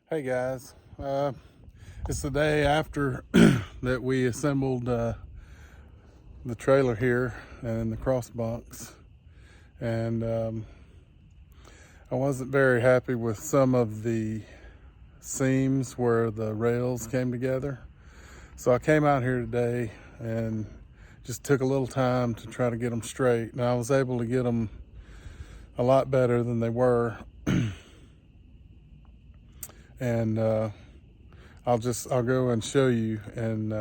Hey guys, it's the day after that we assembled the trailer here and the cross bunks, and I wasn't very happy with some of the seams where the rails came together. So I came out here today and just took a little time to try to get them straight, and I was able to get them a lot better than they were. And I'll go and show you and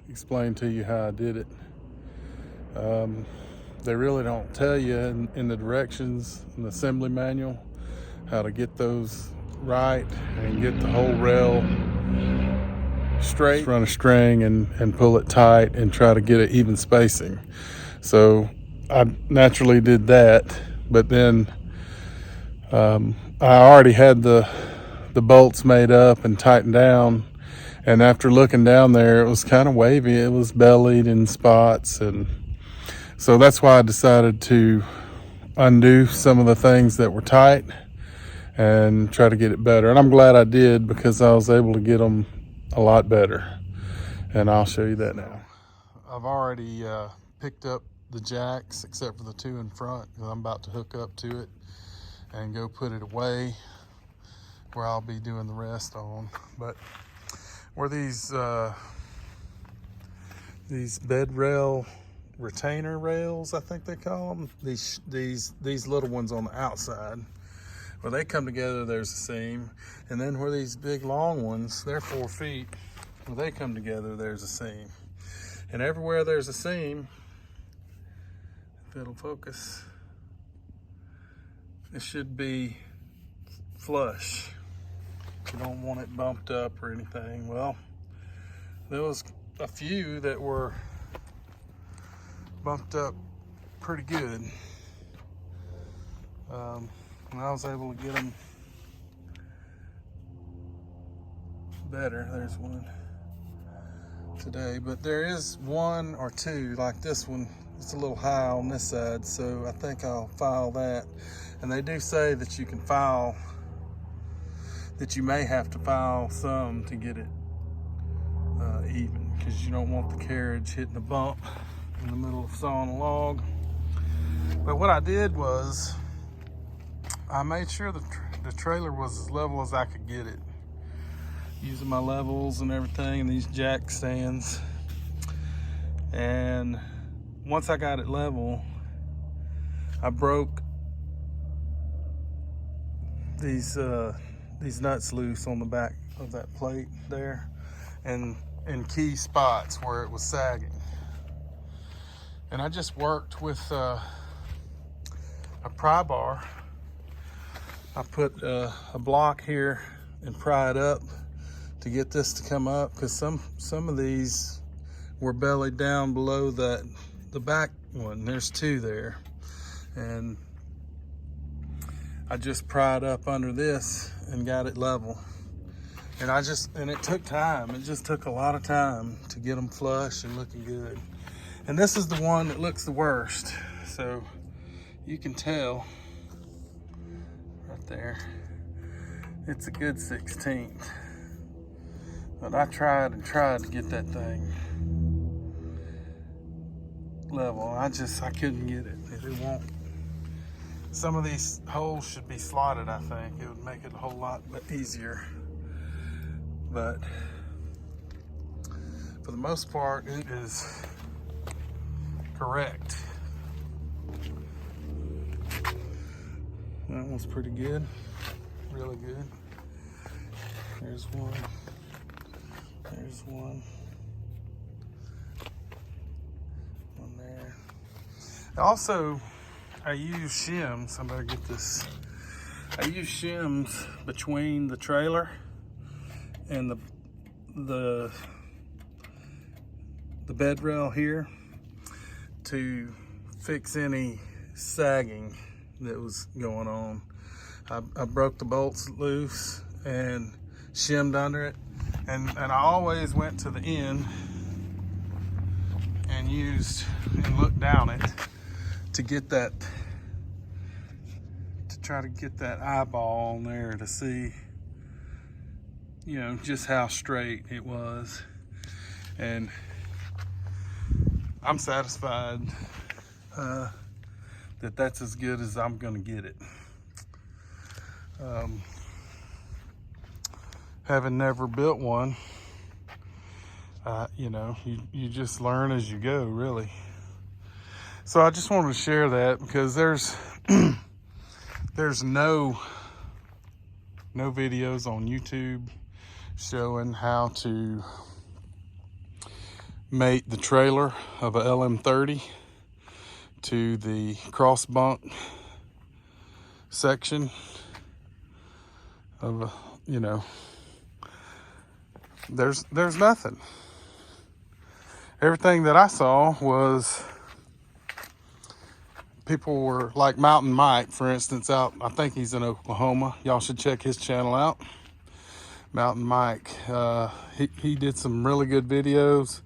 explain to you how I did it. They really don't tell you in the directions in the assembly manual how to get those right and get the whole rail straight. Just run a string and pull it tight and try to get an even spacing. So I naturally did that, but then I already had the bolts made up and tightened down, and after looking down there, it was kind of wavy. It was bellied in spots, and so that's why I decided to undo some of the things that were tight and try to get it better. And I'm glad I did, because I was able to get them a lot better, and I'll show you that now. I've already picked up the jacks except for the two in front, because I'm about to hook up to it and go put it away, where I'll be doing the rest on. But where these bed rail retainer rails, I think they call them, these little ones on the outside, where they come together, there's a seam. And then where these big long ones, they're 4 feet, where they come together, there's a seam. And everywhere there's a seam, if it'll focus, it should be flush. You don't want it bumped up or anything. Well, there was a few that were bumped up pretty good. And I was able to get them better. There's one today, but there is one or two, like this one, it's a little high on this side, so I think I'll file that. And they do say that you can file, that you may have to file some to get it even, because you don't want the carriage hitting the bump in the middle of sawing a log. But what I did was I made sure the trailer was as level as I could get it, using my levels and everything and these jack stands. And once I got it level, I broke these nuts loose on the back of that plate there, and in key spots where it was sagging. And I just worked with a pry bar. I put a block here and pry it up to get this to come up, because some of these were bellied down below the back one. There's two there, and I just pried up under this and got it level. And it took time. It just took a lot of time to get them flush and looking good. And this is the one that looks the worst. So you can tell right there, it's a good 16th. But I tried to get that thing level. I couldn't get it. It won't. Some of these holes should be slotted, I think. It would make it a whole lot easier. But for the most part, it is correct. That one's pretty good, really good. There's one. There's one. One there. Also, I use shims. I better get this. I use shims between the trailer and the bed rail here to fix any sagging that was going on. I broke the bolts loose and shimmed under it, and I always went to the end and looked down it to get that, to try to get that eyeball on there to see you know, just how straight it was. And I'm satisfied that that's as good as I'm gonna get it. Having never built one, you know, you just learn as you go, really. So I just wanted to share that because there's no videos on YouTube showing how to mate the trailer of a LM30 to the crossbunk section of a, you know, there's nothing. Everything that I saw was people were like Mountain Mike, for instance, out, I think he's in Oklahoma. Y'all should check his channel out. Mountain Mike, he did some really good videos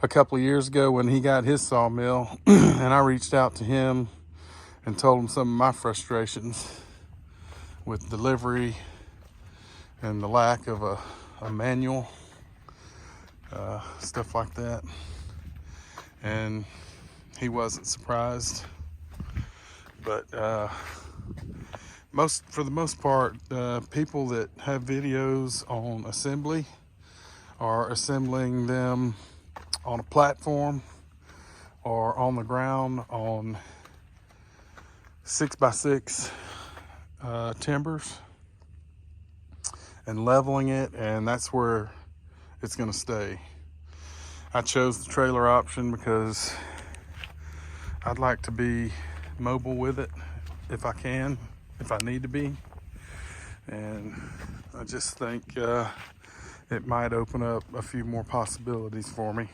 a couple of years ago when he got his sawmill. And I reached out to him and told him some of my frustrations with delivery and the lack of a manual, stuff like that. And he wasn't surprised. But for the most part, people that have videos on assembly are assembling them on a platform or on the ground on 6x6 timbers and leveling it, and that's where it's going to stay. I chose the trailer option because I'd like to be mobile with it if I can, if I need to be. And I just think it might open up a few more possibilities for me.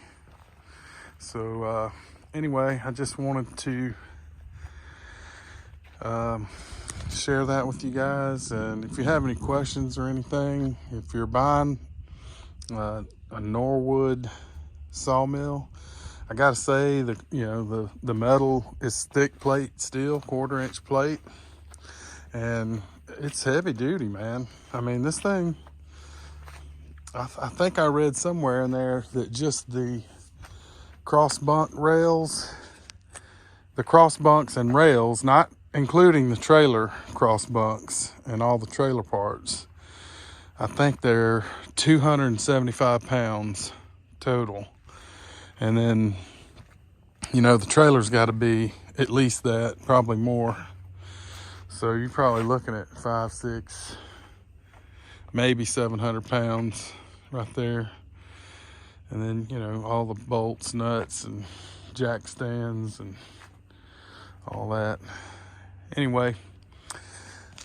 So anyway, I just wanted to share that with you guys. And if you have any questions or anything, if you're buying a Norwood sawmill, I gotta say that, you know, the metal is thick plate steel, 1/4 inch plate, and it's heavy duty, man. I mean, this thing, I think I read somewhere in there that just the crossbunk rails, the crossbunks and rails, not including the trailer crossbunks and all the trailer parts, I think they're 275 pounds total. And then, you know, the trailer's got to be at least that, probably more. So you're probably looking at 5, 6, maybe 700 pounds right there. And then, you know, all the bolts, nuts, and jack stands and all that. Anyway,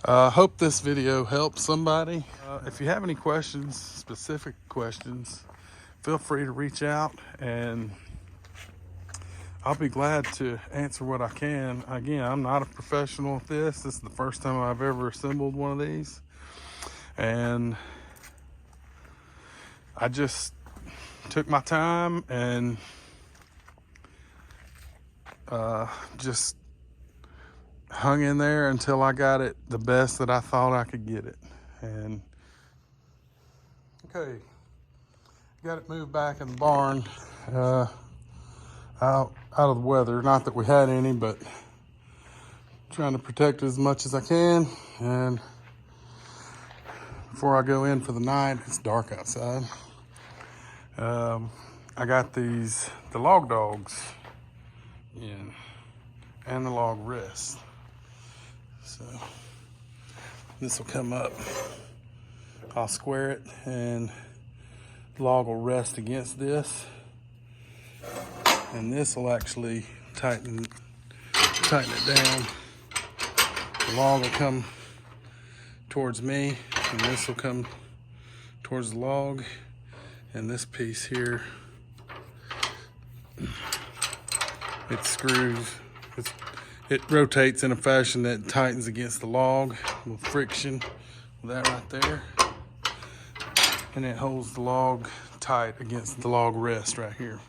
hope this video helps somebody. If you have any questions, specific questions, feel free to reach out and I'll be glad to answer what I can. Again, I'm not a professional at this. This is the first time I've ever assembled one of these. And I just took my time and just hung in there until I got it the best that I thought I could get it. And okay, got it moved back in the barn, out of the weather. Not that we had any, but trying to protect it as much as I can. And before I go in for the night, it's dark outside. I got the log dogs in, and the log rest. So this will come up, I'll square it, and the log will rest against this, and this will actually tighten it down. The log will come towards me, and this will come towards the log, and this piece here, it screws, it rotates in a fashion that tightens against the log with friction, with that right there, and it holds the log tight against the log rest right here.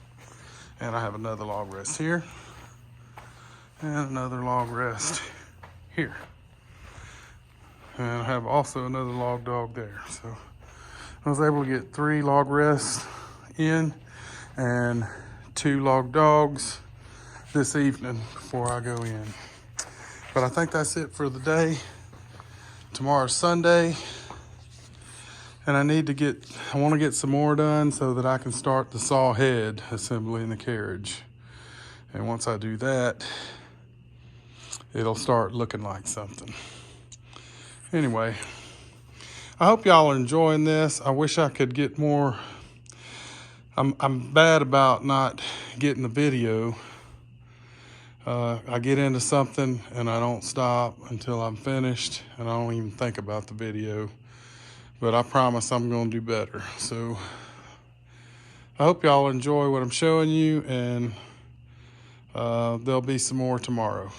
And I have another log rest here, and another log rest here, and I have also another log dog there. So I was able to get 3 log rests in and 2 log dogs this evening before I go in. But I think that's it for the day. Tomorrow's Sunday, and I want to get some more done so that I can start the saw head assembly in the carriage. And once I do that, it'll start looking like something. Anyway, I hope y'all are enjoying this. I wish I could get more. I'm bad about not getting the video. I get into something and I don't stop until I'm finished, and I don't even think about the video. But I promise I'm gonna do better. So I hope y'all enjoy what I'm showing you, and there'll be some more tomorrow.